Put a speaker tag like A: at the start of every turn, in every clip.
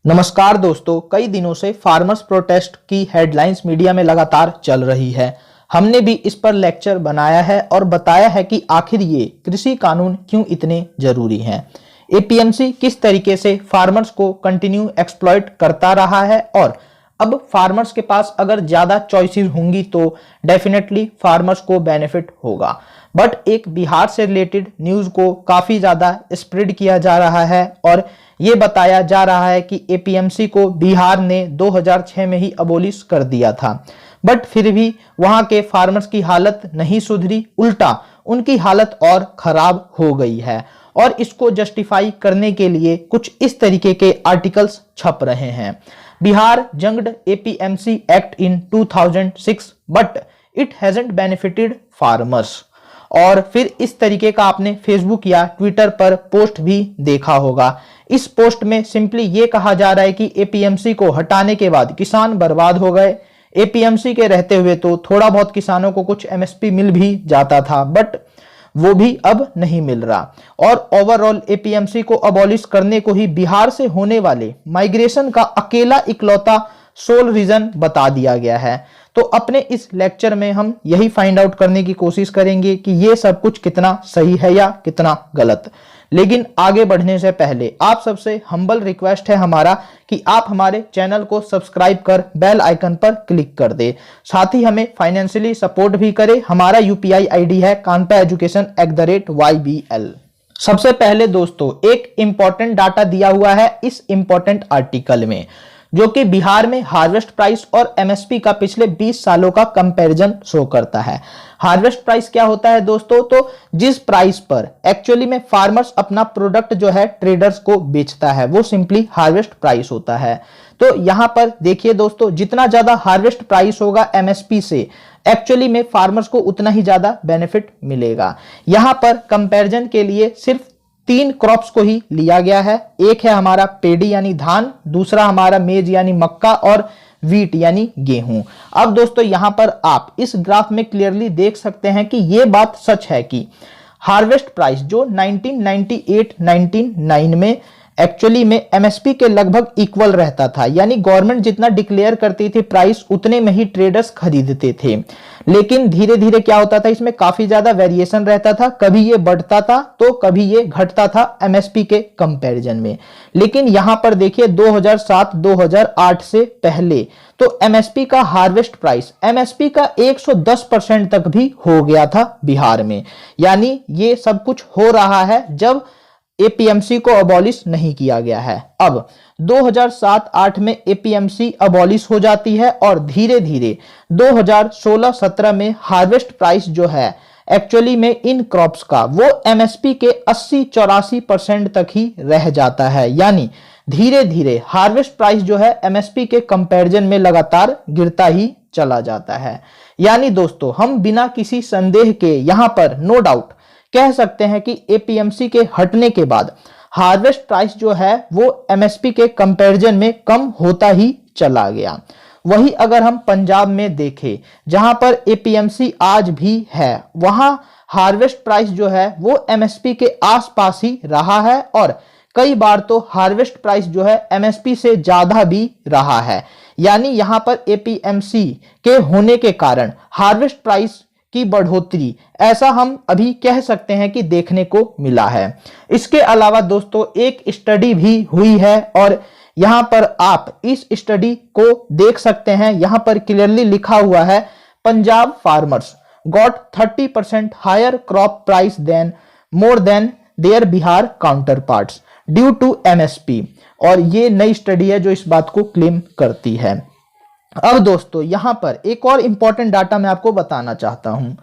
A: नमस्कार दोस्तों, कई दिनों से फार्मर्स प्रोटेस्ट की हेडलाइंस मीडिया में लगातार चल रही है। हमने भी इस पर लेक्चर बनाया है और बताया है कि आखिर ये कृषि कानून क्यों इतने जरूरी हैं। एपीएमसी किस तरीके से फार्मर्स को कंटिन्यू एक्सप्लॉइट करता रहा है और अब फार्मर्स के पास अगर ज्यादा चॉइसेस होंगी तो डेफिनेटली फार्मर्स को बेनिफिट होगा। बट एक बिहार से रिलेटेड न्यूज को काफी ज्यादा स्प्रेड किया जा रहा है और ये बताया जा रहा है कि एपीएमसी को बिहार ने 2006 में ही अबोलिश कर दिया था, बट फिर भी वहां के फार्मर्स की हालत नहीं सुधरी, उल्टा उनकी हालत और खराब हो गई है। और इसको जस्टिफाई करने के लिए कुछ इस तरीके के आर्टिकल्स छप रहे हैं। Bihar junked APMC act in 2006 but it hasn't benefited farmers. और फिर इस तरीके का आपने फेसबुक या ट्विटर पर पोस्ट भी देखा होगा। इस पोस्ट में सिंपली ये कहा जा रहा है कि एपीएमसी को हटाने के बाद किसान बर्बाद हो गए। एपीएमसी के रहते हुए तो थोड़ा बहुत किसानों को कुछ एमएसपी मिल भी जाता था, बट वो भी अब नहीं मिल रहा। और ओवरऑल एपीएमसी को अबॉलिश करने को ही बिहार से होने वाले माइग्रेशन का अकेला इकलौता सोल रीजन बता दिया गया है। तो अपने इस लेक्चर में हम यही फाइंड आउट करने की कोशिश करेंगे कि ये सब कुछ कितना सही है या कितना गलत। लेकिन आगे बढ़ने से पहले आप सबसे हम्बल रिक्वेस्ट है हमारा कि आप हमारे चैनल को सब्सक्राइब कर बेल आइकन पर क्लिक कर दे। साथ ही हमें फाइनेंशियली सपोर्ट भी करे। हमारा यूपीआई आईडी है kanpaeducation@ybl। सबसे पहले दोस्तों एक इंपॉर्टेंट डाटा दिया हुआ है इस इंपॉर्टेंट आर्टिकल में, जो कि बिहार में हार्वेस्ट प्राइस और एमएसपी का पिछले 20 सालों का कंपैरिजन शो करता है। हार्वेस्ट प्राइस क्या होता है दोस्तों? तो जिस प्राइस पर एक्चुअली में फार्मर्स अपना प्रोडक्ट जो है ट्रेडर्स को बेचता है वो सिंपली हार्वेस्ट प्राइस होता है। तो यहां पर देखिए दोस्तों, जितना ज्यादा हार्वेस्ट प्राइस होगा एमएसपी से एक्चुअली में फार्मर्स को उतना ही ज्यादा बेनिफिट मिलेगा। यहां पर कंपैरिजन के लिए सिर्फ 3 क्रॉप्स को ही लिया गया है। एक है हमारा पेडी यानी धान, दूसरा हमारा मेज यानी मक्का और वीट यानी गेहूं। अब दोस्तों यहां पर आप इस ग्राफ में क्लियरली देख सकते हैं कि यह बात सच है कि हार्वेस्ट प्राइस जो 1998-99 में एक्चुअली में एमएसपी के लगभग इक्वल रहता था, यानी गवर्नमेंट जितना डिक्लेयर करती थी प्राइस उतने में ही ट्रेडर्स खरीदते थे। लेकिन धीरे धीरे क्या होता था, इसमें काफी ज्यादा वेरिएशन रहता था, कभी ये बढ़ता था तो कभी ये घटता था एमएसपी के कंपैरिजन में। लेकिन यहां पर देखिए 2007-2008 से पहले तो एमएसपी का हार्वेस्ट प्राइस एमएसपी का 110% तक भी हो गया था बिहार में। यानी ये सब कुछ हो रहा है जब एपीएमसी को अबॉलिश नहीं किया गया है। अब 2007-8 में एपीएमसी अबॉलिश हो जाती है और धीरे धीरे 2016-17 में हार्वेस्ट प्राइस जो है एक्चुअली में इन क्रॉप्स का वो एमएसपी के 80-84% तक ही रह जाता है। यानी धीरे धीरे हार्वेस्ट प्राइस जो है एमएसपी के कंपैरिजन में लगातार गिरता ही चला जाता है। यानी दोस्तों हम बिना किसी संदेह के यहां पर नो डाउट कह सकते हैं कि एपीएमसी के हटने के बाद हार्वेस्ट प्राइस जो है वो एमएसपी के कंपैरिजन में कम होता ही चला गया। वही अगर हम पंजाब में देखें जहां पर एपीएमसी आज भी है, वहां हार्वेस्ट प्राइस जो है वो एमएसपी के आसपास ही रहा है और कई बार तो हार्वेस्ट प्राइस जो है एमएसपी से ज्यादा भी रहा है। यानी यहां पर एपीएमसी के होने के कारण हार्वेस्ट प्राइस की बढ़ोतरी ऐसा हम अभी कह सकते हैं कि देखने को मिला है। इसके अलावा दोस्तों एक स्टडी भी हुई है और यहां पर आप इस स्टडी को देख सकते हैं। यहां पर क्लियरली लिखा हुआ है Punjab farmers got 30% higher crop price then more than their Bihar counterparts due to MSP. और ये नई स्टडी है जो इस बात को क्लेम करती है। अब दोस्तों यहां पर एक और इंपॉर्टेंट डाटा मैं आपको बताना चाहता हूं।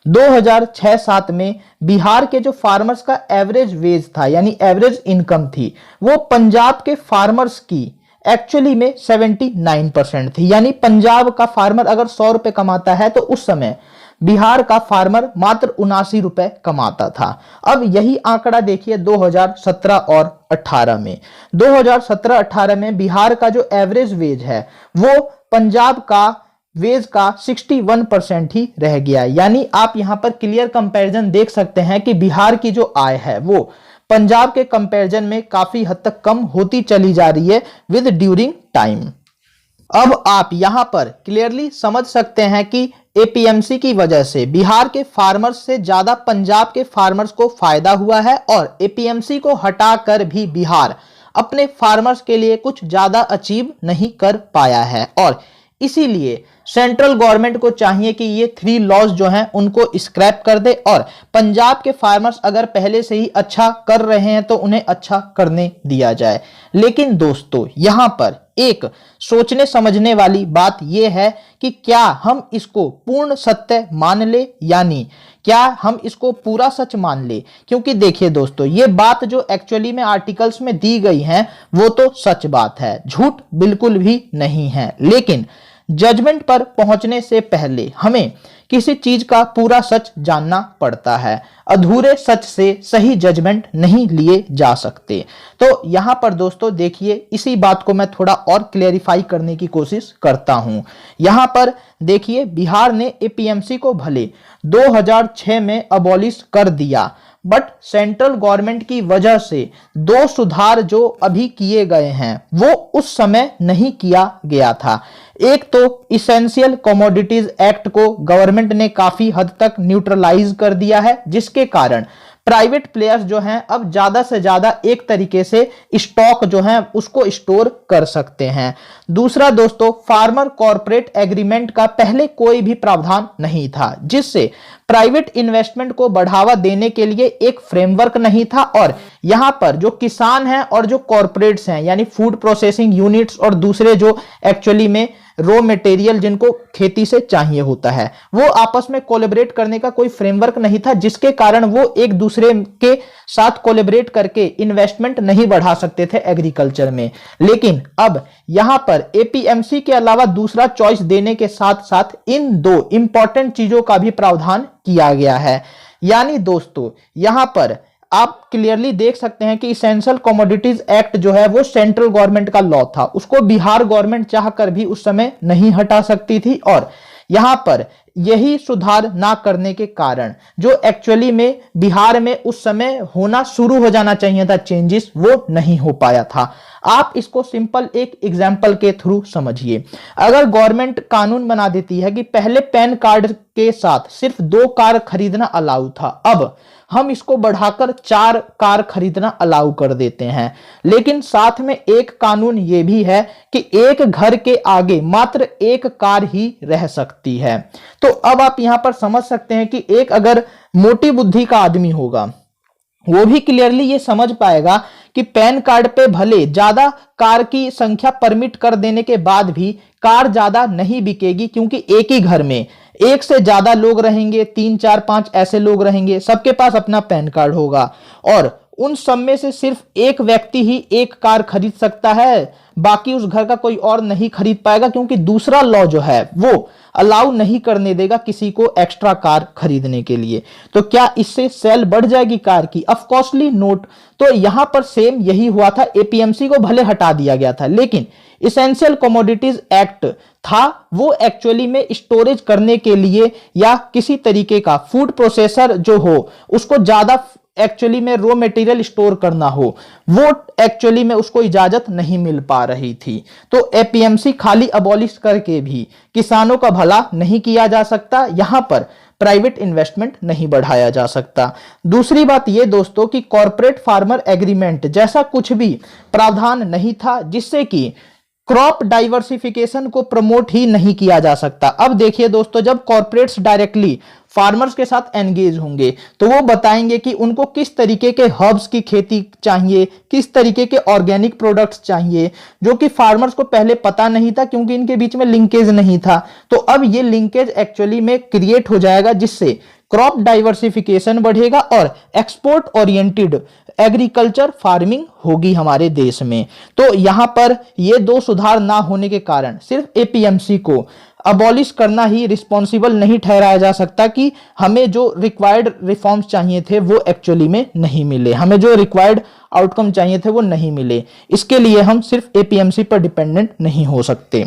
A: 2006-7 में बिहार के जो फार्मर्स का एवरेज वेज था यानी एवरेज इनकम थी वो पंजाब के फार्मर्स की एक्चुअली में 79% थी। यानी पंजाब का फार्मर अगर 100 रुपए कमाता है तो उस समय बिहार का फार्मर मात्र 79 रुपए कमाता था। अब यही आंकड़ा देखिए 2017 और 18 में 2017-18 में बिहार का जो एवरेज वेज है वो पंजाब का वेज का 61% ही रह गया। यानी आप यहां पर क्लियर कंपैरिजन देख सकते हैं कि बिहार की जो आय है वो पंजाब के कंपैरिजन में काफी हद तक कम होती चली जा रही है विद ड्यूरिंग टाइम। अब आप यहां पर क्लियरली समझ सकते हैं कि एपीएमसी की वजह से बिहार के फार्मर्स से ज्यादा पंजाब के फार्मर्स को फायदा हुआ है और एपीएमसी को हटाकर भी बिहार अपने फार्मर्स के लिए कुछ ज्यादा अचीव नहीं कर पाया है और इसीलिए सेंट्रल गवर्नमेंट को चाहिए कि ये 3 लॉज जो हैं उनको स्क्रैप कर दे और पंजाब के फार्मर्स अगर पहले से ही अच्छा कर रहे हैं तो उन्हें अच्छा करने दिया जाए। लेकिन दोस्तों यहां पर एक सोचने समझने वाली बात यह है कि क्या हम इसको पूर्ण सत्य मान ले, यानी क्या हम इसको पूरा सच मान ले, क्योंकि देखिए दोस्तों ये बात जो एक्चुअली में आर्टिकल्स में दी गई है वो तो सच बात है, झूठ बिल्कुल भी नहीं है। लेकिन जजमेंट पर पहुंचने से पहले हमें किसी चीज का पूरा सच जानना पड़ता है, अधूरे सच से सही जजमेंट नहीं लिए जा सकते। तो यहां पर दोस्तों देखिए इसी बात को मैं थोड़ा और क्लेरिफाई करने की कोशिश करता हूं। यहां पर देखिए बिहार ने एपीएमसी को भले 2006 में अबॉलिश कर दिया, बट सेंट्रल गवर्नमेंट की वजह से 2 सुधार जो अभी किए गए हैं वो उस समय नहीं किया गया था। एक तो इसेंशियल कमोडिटीज एक्ट को गवर्नमेंट ने काफी हद तक न्यूट्रलाइज कर दिया है, जिसके कारण प्राइवेट प्लेयर्स जो हैं अब ज्यादा से ज्यादा एक तरीके से स्टॉक जो है उसको स्टोर कर सकते हैं। दूसरा दोस्तों फार्मर कॉर्पोरेट एग्रीमेंट का पहले कोई भी प्रावधान नहीं था, जिससे प्राइवेट इन्वेस्टमेंट को बढ़ावा देने के लिए एक फ्रेमवर्क नहीं था और यहां पर जो किसान हैं और जो कॉर्पोरेट्स हैं यानी फूड प्रोसेसिंग यूनिट्स और दूसरे जो एक्चुअली में रॉ मटेरियल जिनको खेती से चाहिए होता है वो आपस में कोलैबोरेट करने का कोई फ्रेमवर्क नहीं था, जिसके कारण वो एक दूसरे के साथ कोलैबोरेट करके इन्वेस्टमेंट नहीं बढ़ा सकते थे एग्रीकल्चर में। लेकिन अब यहां पर एपीएमसी के अलावा दूसरा चॉइस देने के साथ साथ इन 2 इंपॉर्टेंट चीजों का भी प्रावधान किया गया है। यानी दोस्तों यहां पर आप क्लियरली देख सकते हैं कि इसेंशियल कमोडिटीज एक्ट जो है वो सेंट्रल गवर्नमेंट का लॉ था, उसको बिहार गवर्नमेंट चाहकर भी उस समय नहीं हटा सकती थी और यहां पर यही सुधार ना करने के कारण जो एक्चुअली में बिहार में उस समय होना शुरू हो जाना चाहिए था चेंजेस, वो नहीं हो पाया था। आप इसको सिंपल एक एग्जांपल के थ्रू समझिए। अगर गवर्नमेंट कानून बना देती है कि पहले पैन कार्ड के साथ सिर्फ 2 कार खरीदना अलाउ था, अब हम इसको बढ़ाकर 4 कार खरीदना अलाउ कर देते हैं, लेकिन साथ में एक कानून यह भी है कि एक घर के आगे मात्र 1 कार ही रह सकती है। तो अब आप यहां पर समझ सकते हैं कि एक अगर मोटी बुद्धि का आदमी होगा वो भी क्लियरली ये समझ पाएगा कि पैन कार्ड पे भले ज्यादा कार की संख्या परमिट कर देने के बाद भी कार ज्यादा नहीं बिकेगी, क्योंकि एक ही घर में एक से ज्यादा लोग रहेंगे, 3 4 5 ऐसे लोग रहेंगे, सबके पास अपना पैन कार्ड होगा और उन सब में से सिर्फ एक व्यक्ति ही एक कार खरीद सकता है, बाकी उस घर का कोई और नहीं खरीद पाएगा, क्योंकि दूसरा लॉ जो है वो अलाउ नहीं करने देगा किसी को एक्स्ट्रा कार खरीदने के लिए। तो क्या इससे सेल बढ़ जाएगी कार की? Of coarsely note. तो यहां पर सेम यही हुआ था, एपीएमसी को भले हटा दिया गया था लेकिन इसेंशियल कमोडिटीज एक्ट था वो एक्चुअली में स्टोरेज करने के लिए या किसी तरीके का फूड प्रोसेसर जो हो उसको ज्यादा एक्चुअली में रॉ मटेरियल स्टोर करना हो, वो एक्चुअली में उसको इजाजत नहीं मिल पा रही थी। तो एपीएमसी खाली अबॉलिश करके भी किसानों का भला नहीं किया जा सकता, यहां पर प्राइवेट इन्वेस्टमेंट नहीं बढ़ाया जा सकता। दूसरी बात यह दोस्तों कि कॉर्पोरेट फार्मर एग्रीमेंट जैसा कुछ भी प्रावधान नहीं था जिससे कि क्रॉप डाइवर्सिफिकेशन को प्रमोट ही नहीं किया जा सकता। अब देखिए दोस्तों जब कॉर्पोरेट्स डायरेक्टली फार्मर्स के साथ एंगेज होंगे तो वो बताएंगे कि उनको किस तरीके के हर्ब्स की खेती चाहिए, किस तरीके के ऑर्गेनिक प्रोडक्ट्स चाहिए, जो कि फार्मर्स को पहले पता नहीं था क्योंकि इनके बीच में लिंकेज नहीं था। तो अब ये लिंकेज एक्चुअली में क्रिएट हो जाएगा जिससे क्रॉप डाइवर्सिफिकेशन बढ़ेगा और एक्सपोर्ट ओरिएंटेड एग्रीकल्चर फार्मिंग होगी हमारे देश में। तो यहां पर ये 2 सुधार ना होने के कारण सिर्फ एपीएमसी को अबॉलिश करना ही रिस्पॉन्सिबल नहीं ठहराया जा सकता कि हमें जो रिक्वायर्ड रिफॉर्म्स चाहिए थे वो एक्चुअली में नहीं मिले, हमें जो रिक्वायर्ड आउटकम चाहिए थे वो नहीं मिले। इसके लिए हम सिर्फ एपीएमसी पर डिपेंडेंट नहीं हो सकते।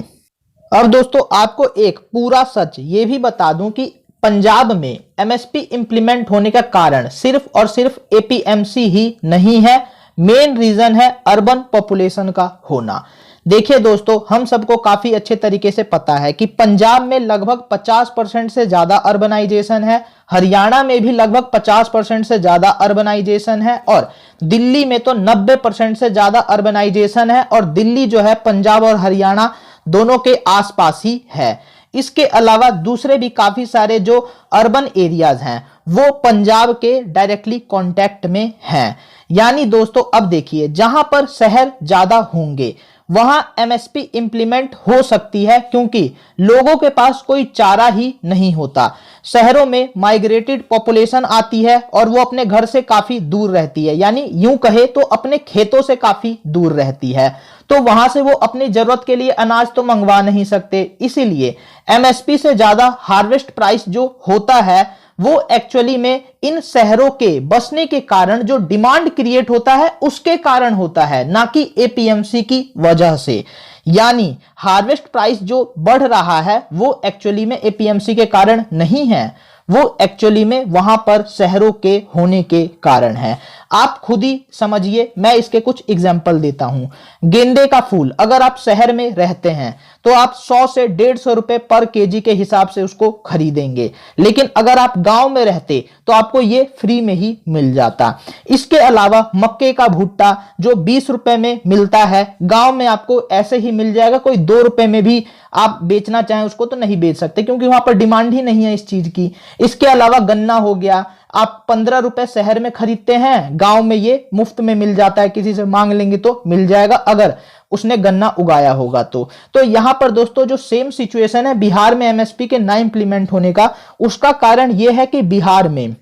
A: अब दोस्तों आपको एक पूरा सच ये भी बता दूं कि पंजाब में एमएसपी इंप्लीमेंट होने का कारण सिर्फ और सिर्फ एपीएमसी ही नहीं है, मेन रीजन है अर्बन पॉपुलेशन का होना। देखिए दोस्तों, हम सबको काफी अच्छे तरीके से पता है कि पंजाब में लगभग 50% से ज्यादा अर्बनाइजेशन है, हरियाणा में भी लगभग 50% से ज्यादा अर्बनाइजेशन है और दिल्ली में तो 90% से ज्यादा अर्बनाइजेशन है और दिल्ली जो है पंजाब और हरियाणा दोनों के आसपास ही है। इसके अलावा दूसरे भी काफी सारे जो अर्बन एरियाज हैं वो पंजाब के डायरेक्टली कांटेक्ट में हैं। यानी दोस्तों अब देखिए, जहां पर शहर ज्यादा होंगे वहां एमएसपी इंप्लीमेंट हो सकती है क्योंकि लोगों के पास कोई चारा ही नहीं होता। शहरों में माइग्रेटेड पॉपुलेशन आती है और वो अपने घर से काफी दूर रहती है, यानी यूं कहे तो अपने खेतों से काफी दूर रहती है, तो वहां से वो अपनी जरूरत के लिए अनाज तो मंगवा नहीं सकते। इसीलिए एमएसपी से ज्यादा हार्वेस्ट प्राइस जो होता है वो एक्चुअली में इन शहरों के बसने के कारण जो डिमांड क्रिएट होता है उसके कारण होता है, ना कि एपीएमसी की वजह से। यानी हार्वेस्ट प्राइस जो बढ़ रहा है वो एक्चुअली में एपीएमसी के कारण नहीं है, वो एक्चुअली में वहां पर शहरों के होने के कारण है। आप खुद ही समझिए, मैं इसके कुछ एग्जांपल देता हूं। गेंदे का फूल अगर आप शहर में रहते हैं तो आप 100 से 150 रुपए पर केजी के हिसाब से उसको खरीदेंगे, लेकिन अगर आप गांव में रहते तो आपको ये फ्री में ही मिल जाता। इसके अलावा मक्के का भुट्टा जो 20 रुपए में मिलता है, गांव में आपको ऐसे ही मिल जाएगा। कोई 2 रुपए में भी आप बेचना चाहें उसको तो नहीं बेच सकते क्योंकि वहां पर डिमांड ही नहीं है इस चीज की। इसके अलावा गन्ना हो गया, आप 15 रुपए शहर में खरीदते हैं, गांव में ये मुफ्त में मिल जाता है, किसी से मांग लेंगे तो मिल जाएगा अगर उसने गन्ना उगाया होगा तो यहां पर दोस्तों जो सेम सिचुएशन है बिहार में एमएसपी के ना इंप्लीमेंट होने का, उसका कारण यह है कि बिहार में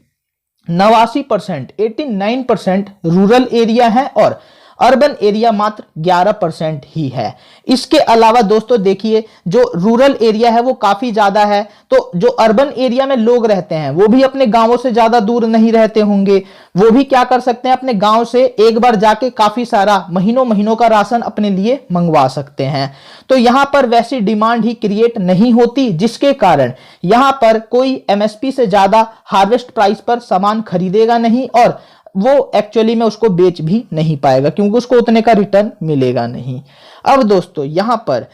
A: 89% 89% रूरल एरिया है और अर्बन एरिया मात्र 11% ही है। इसके अलावा दोस्तों देखिए, जो रूरल एरिया है वो काफी ज्यादा है, तो जो अर्बन एरिया में लोग रहते हैं वो भी अपने गांवों से ज्यादा दूर नहीं रहते होंगे, वो भी क्या कर सकते हैं, अपने गांव से एक बार जाके काफी सारा महीनों महीनों का राशन अपने लिए मंगवा सकते हैं। तो यहां पर वैसी डिमांड ही क्रिएट नहीं होती, जिसके कारण यहां पर कोई एमएसपी से ज्यादा हार्वेस्ट प्राइस पर सामान खरीदेगा नहीं और वो एक्चुअली में उसको बेच भी नहीं पाएगा क्योंकि उसको उतने का रिटर्न मिलेगा नहीं। अब दोस्तों यहां पर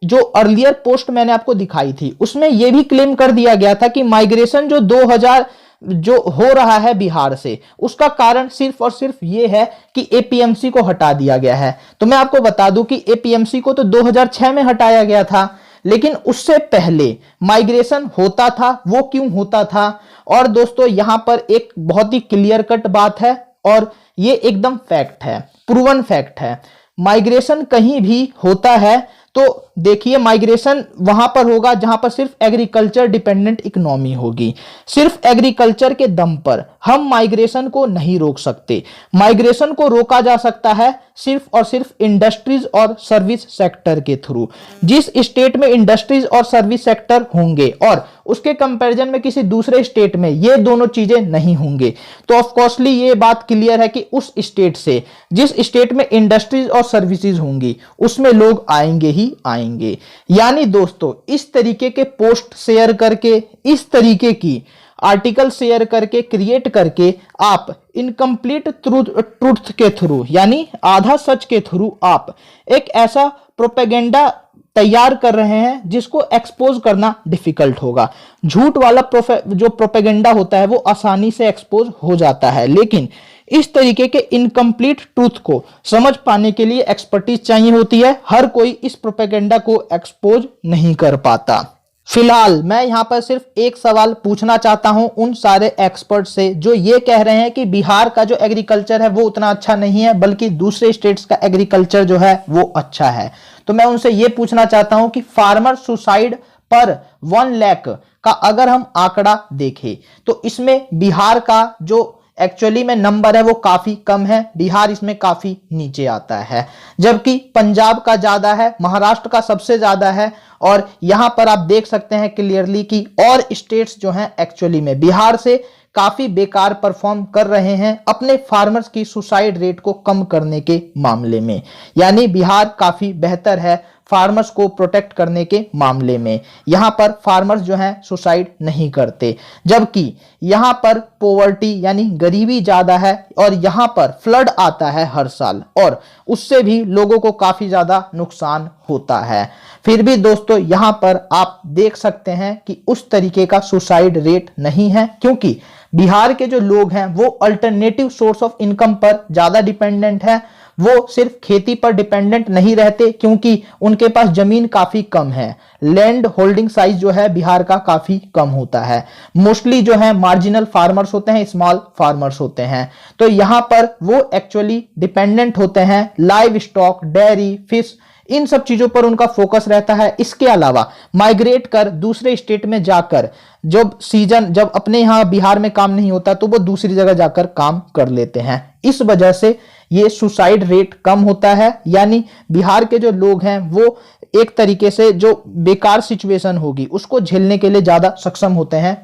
A: जो अर्लियर पोस्ट मैंने आपको दिखाई थी उसमें यह भी क्लेम कर दिया गया था कि माइग्रेशन जो 2000 जो हो रहा है बिहार से, उसका कारण सिर्फ और सिर्फ ये है कि एपीएमसी को हटा दिया गया है। तो मैं आपको बता दूं कि एपीएमसी को तो 2006 में हटाया गया था, लेकिन उससे पहले माइग्रेशन होता था। वो क्यों होता था? और दोस्तों यहां पर एक बहुत ही क्लियर कट बात है और ये एकदम फैक्ट है, प्रूवन फैक्ट है। माइग्रेशन कहीं भी होता है तो देखिए, माइग्रेशन वहां पर होगा जहां पर सिर्फ एग्रीकल्चर डिपेंडेंट इकोनॉमी होगी। सिर्फ एग्रीकल्चर के दम पर हम माइग्रेशन को नहीं रोक सकते। माइग्रेशन को रोका जा सकता है सिर्फ और सिर्फ इंडस्ट्रीज और सर्विस सेक्टर के थ्रू। जिस स्टेट में इंडस्ट्रीज और सर्विस सेक्टर होंगे और उसके कंपैरिजन में किसी दूसरे स्टेट में ये दोनों चीजें नहीं होंगे, तो ऑफकोर्सली ये बात क्लियर है कि उस स्टेट से, जिस स्टेट में इंडस्ट्रीज और सर्विसेज होंगी, उसमें लोग आएंगे ही आएंगे। यानी दोस्तों इस तरीके के पोस्ट शेयर करके, इस तरीके की आर्टिकल शेयर करके, क्रिएट करके आप इनकम्प्लीट ट्रूथ के थ्रू, यानी आधा सच के थ्रू आप एक ऐसा प्रोपेगेंडा तैयार कर रहे हैं जिसको एक्सपोज करना डिफिकल्ट होगा। झूठ वाला जो प्रोपेगेंडा होता है वो आसानी से एक्सपोज हो जाता है, लेकिन इस तरीके के इनकम्प्लीट ट्रूथ को समझ पाने के लिए एक्सपर्टीज चाहिए होती है। हर कोई इस प्रोपेगेंडा को एक्सपोज नहीं कर पाता। फिलहाल मैं यहां पर सिर्फ एक सवाल पूछना चाहता हूं उन सारे एक्सपर्ट से जो ये कह रहे हैं कि बिहार का जो एग्रीकल्चर है वो उतना अच्छा नहीं है, बल्कि दूसरे स्टेट्स का एग्रीकल्चर जो है वो अच्छा है। तो मैं उनसे ये पूछना चाहता हूं कि फार्मर सुसाइड पर 1 लाख का अगर हम आंकड़ा देखें तो इसमें बिहार का जो एक्चुअली में नंबर है वो काफी कम है, बिहार इसमें काफी नीचे आता है, जबकि पंजाब का ज्यादा है, महाराष्ट्र का सबसे ज्यादा है। और यहां पर आप देख सकते हैं क्लियरली कि और स्टेट्स जो हैं एक्चुअली में बिहार से काफी बेकार परफॉर्म कर रहे हैं अपने फार्मर्स की सुसाइड रेट को कम करने के मामले में। यानी बिहार काफी बेहतर है फार्मर्स को प्रोटेक्ट करने के मामले में। यहां पर फार्मर्स जो हैं सुसाइड नहीं करते, जबकि यहां पर पोवर्टी यानी गरीबी ज्यादा है और यहां पर फ्लड आता है हर साल और उससे भी लोगों को काफी ज्यादा नुकसान होता है। फिर भी दोस्तों यहां पर आप देख सकते हैं कि उस तरीके का सुसाइड रेट नहीं है, क्योंकि बिहार के जो लोग हैं वो अल्टरनेटिव सोर्स ऑफ इनकम पर ज्यादा डिपेंडेंट है। वो सिर्फ खेती पर डिपेंडेंट नहीं रहते, क्योंकि उनके पास जमीन काफी कम है। लैंड होल्डिंग साइज जो है बिहार का काफी कम होता है। मोस्टली जो है मार्जिनल फार्मर्स होते हैं, स्मॉल फार्मर्स होते हैं। तो यहां पर वो एक्चुअली डिपेंडेंट होते हैं लाइव स्टॉक, डेयरी, फिश, इन सब चीजों पर उनका फोकस रहता है। इसके अलावा माइग्रेट कर दूसरे स्टेट में जाकर जब अपने यहां बिहार में काम नहीं होता तो वो दूसरी जगह जाकर काम कर लेते हैं। इस वजह से ये सुसाइड रेट कम होता है, यानी बिहार के जो लोग हैं वो एक तरीके से जो बेकार सिचुएशन होगी उसको झेलने के लिए ज्यादा सक्षम होते हैं।